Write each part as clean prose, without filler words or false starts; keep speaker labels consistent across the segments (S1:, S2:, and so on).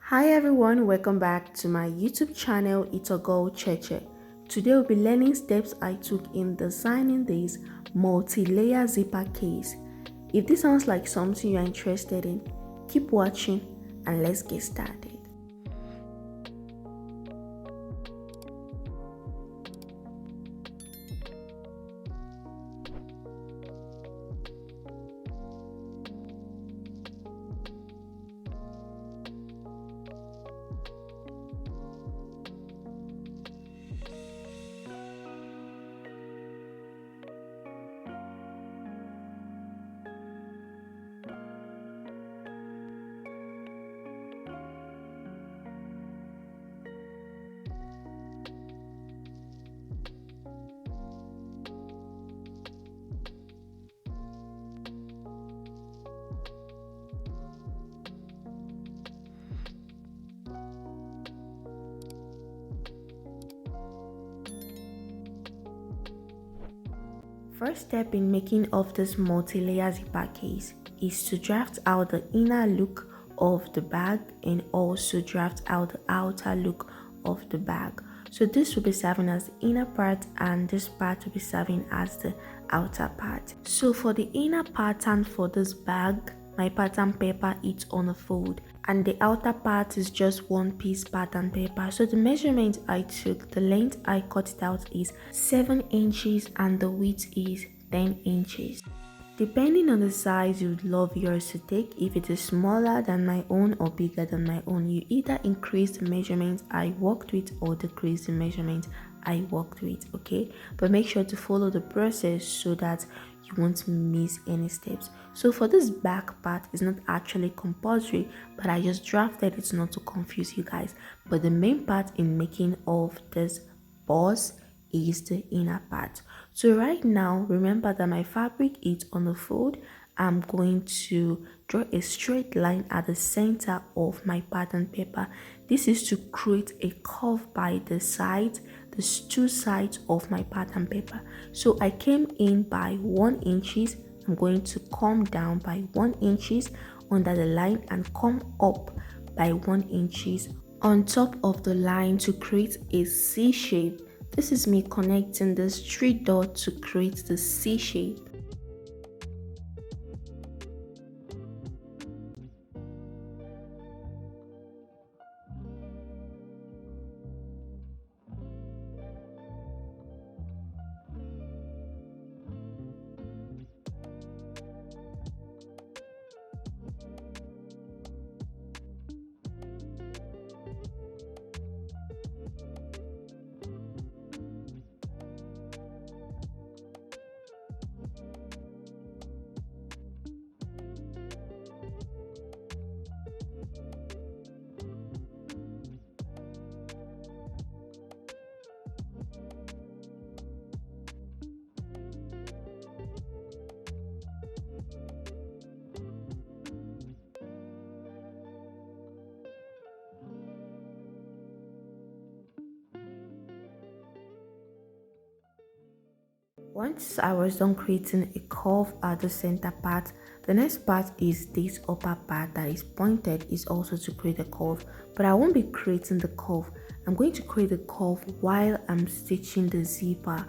S1: Hi everyone, welcome back to my YouTube channel. It's a girl Cheche. Today we'll be learning steps I took in designing this multi-layer zipper case. If this sounds like something you're interested in, keep watching and let's get started. First step in making of this multi-layer zipper case is to draft out the inner look of the bag and also draft out the outer look of the bag. So this will be serving as the inner part and this part will be serving as the outer part. So for the inner pattern for this bag, my pattern paper is on a fold and the outer part is just one piece pattern paper. So the measurement I took, the length I cut it out is 7 inches and the width is 10 inches. Depending on the size you would love yours to take, if it is smaller than my own or bigger than my own, you either increase the measurement I worked with or decrease the measurement I worked with, okay? But make sure to follow the process so that you won't miss any steps. So for this back part, it's not actually compulsory, but I just drafted it not to confuse you guys. But the main part in making of this boss is the inner part. So right now, remember that my fabric is on the fold. I'm going to draw a straight line at the center of my pattern paper. This is to create a curve by the sides, the two sides of my pattern paper. So I came in by 1 inches. I'm going to come down by 1 inches under the line and come up by 1 inches on top of the line to create a C shape. This is me connecting this 3 dots to create the C shape. Once I was done creating a curve at the center part, the next part is this upper part that is pointed is also to create a curve, but I won't be creating the curve. I'm going to create a curve while I'm stitching the zipper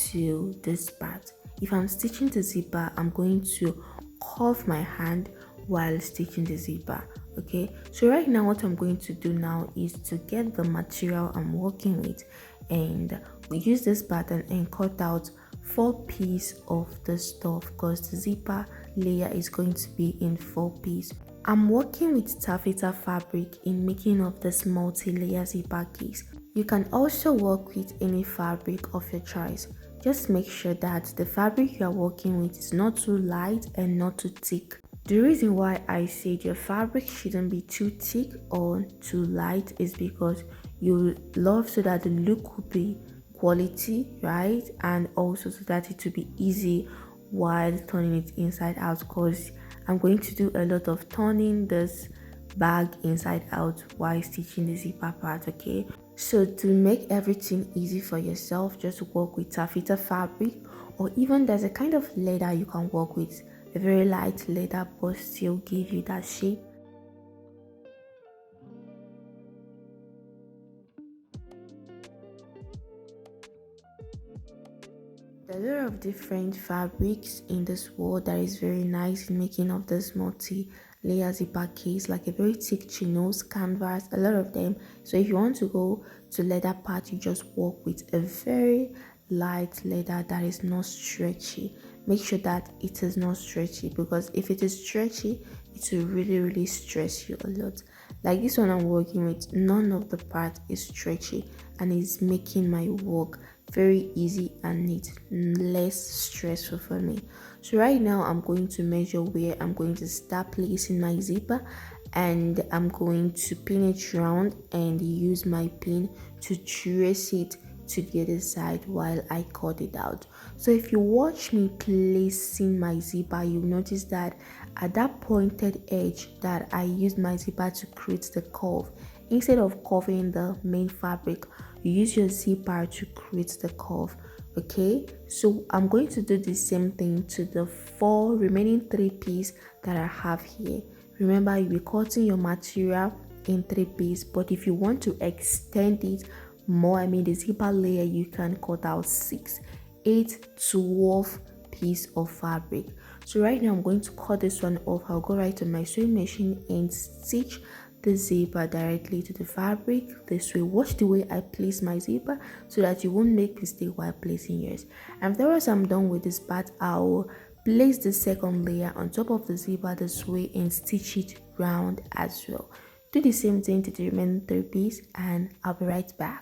S1: to this part. If I'm stitching the zipper, I'm going to curve my hand while stitching the zipper. Okay, so right now what I'm going to do now is to get the material I'm working with, and we use this pattern and cut out 4 pieces of the stuff because the zipper layer is going to be in 4 pieces. I'm working with taffeta fabric in making of this multi-layer zipper case. You can also work with any fabric of your choice. Just make sure that the fabric you are working with is not too light and not too thick. The reason why I said your fabric shouldn't be too thick or too light is because you love so that the look will be quality, right? And also so that it will be easy while turning it inside out, because I'm going to do a lot of turning this bag inside out while stitching the zipper part. Okay, so to make everything easy for yourself, just work with taffeta fabric, or even there's a kind of leather you can work with, a very light leather but still give you that shape. A lot of different fabrics in this world that is very nice in making of this multi-layer zipper case, like a very thick chinos, canvas, a lot of them. So if you want to go to leather part, you just work with a very light leather that is not stretchy. Make sure that it is not stretchy, because if it is stretchy, it will really stress you a lot. Like this one I'm working with, none of the part is stretchy, and it's making my work very easy and neat, less stressful for me. So right now I'm going to measure where I'm going to start placing my zipper, and I'm going to pin it round and use my pin to trace it to the other side while I cut it out. So if you watch me placing my zipper, you'll notice that at that pointed edge that I used my zipper to create the curve, instead of curving the main fabric, you use your zipper to create the curve. Okay, so I'm going to do the same thing to the four remaining three pieces that I have here. Remember, you'll be cutting your material in three pieces, but if you want to extend it more, I mean the zipper layer, you can cut out 6, 8, 12 piece of fabric. So right now I'm going to cut this one off. I'll go right to my sewing machine and stitch the zipper directly to the fabric this way. Watch the way I place my zipper so that you won't make mistake while placing yours. And once I'm done with this part, I'll place the second layer on top of the zipper this way and stitch it round as well. Do the same thing to the remaining three pieces, and I'll be right back.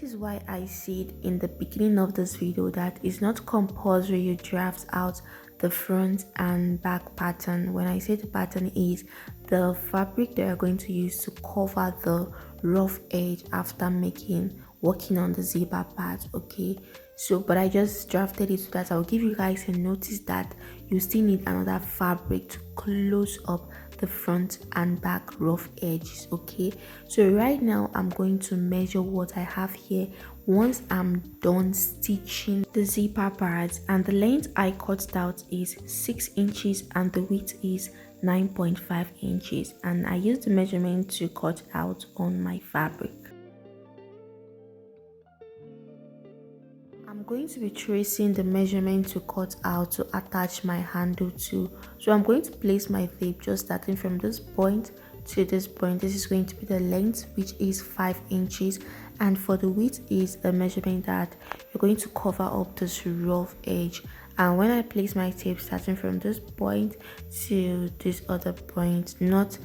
S1: this is why I said in the beginning of this video that it's not compulsory you draft out the front and back pattern. When I say the pattern is the fabric that you're going to use to cover the rough edge after working on the zipper part. Okay, so but I just drafted it so that I'll give you guys a notice that you still need another fabric to close up the front and back rough edges. Okay, so right now I'm going to measure what I have here once I'm done stitching the zipper parts, and the length I cut out is 6 inches and the width is 9.5 inches, and I used the measurement to cut out on my fabric. I'm going to be tracing the measurement to cut out to attach my handle to. So I'm going to place my tape just starting from this point to this point. This is going to be the length, which is 5 inches, and for the width is a measurement that you're going to cover up this rough edge. And when I place my tape starting from this point to this other point, not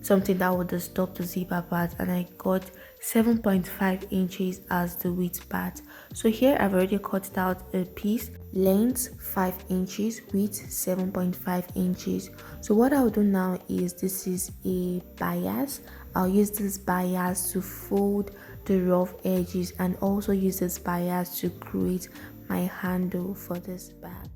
S1: something that would stop the zipper part, and I got 7.5 inches as the width part. So here I've already cut out a piece, length 5 inches, width 7.5 inches. So what I'll do now is, this is a bias. I'll use this bias to fold the rough edges and also use this bias to create my handle for this bag.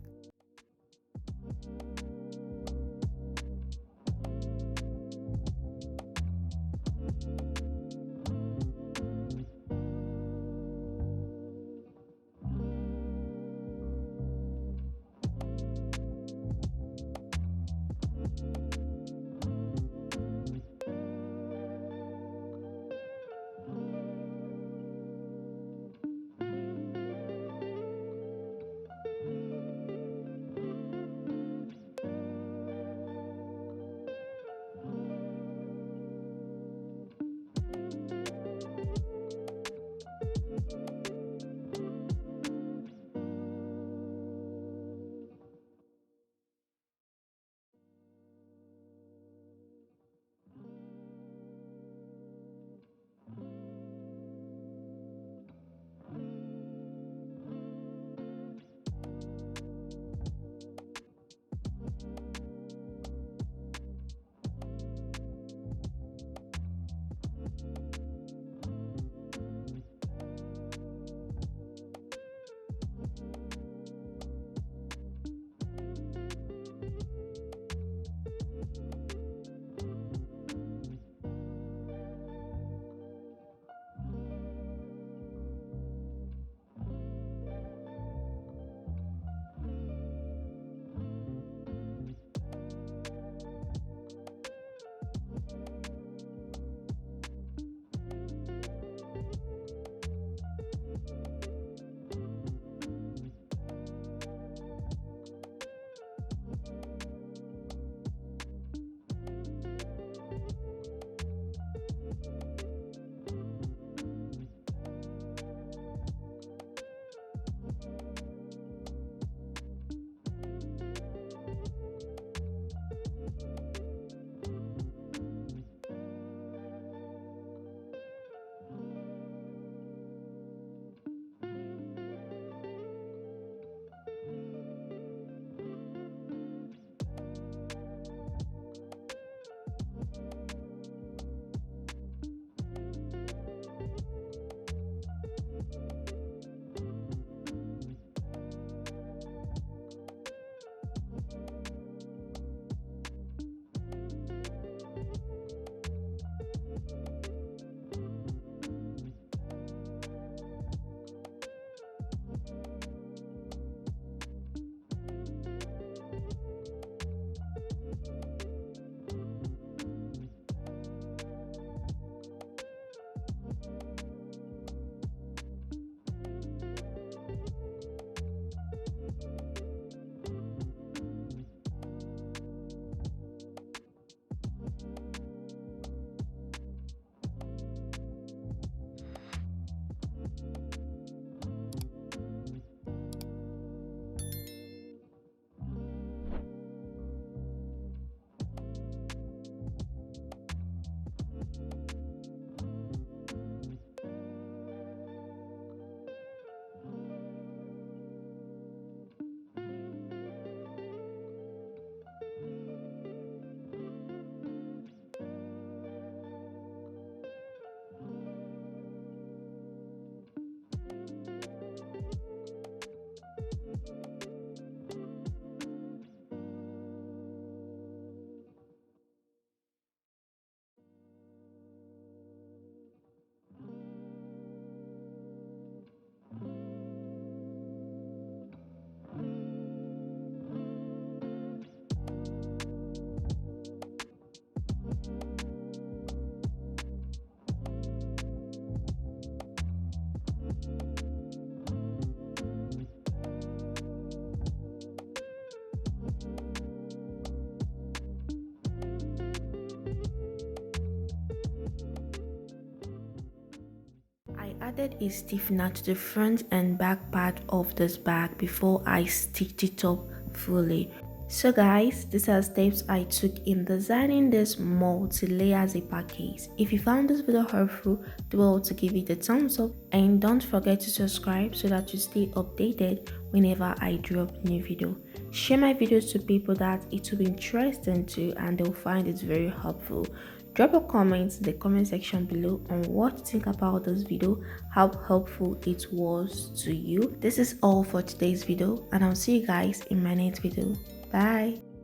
S1: added a stiffener to the front and back part of this bag before I stitched it up fully. So guys, these are steps I took in designing this multi-layer zipper case. If you found this video helpful, do well to give it a thumbs up and don't forget to subscribe so that you stay updated whenever I drop a new video. Share my videos to people that it will be interesting to and they'll find it very helpful. Drop a comment in the comment section below on what you think about this video, how helpful it was to you. This is all for today's video and I'll see you guys in my next video. Bye.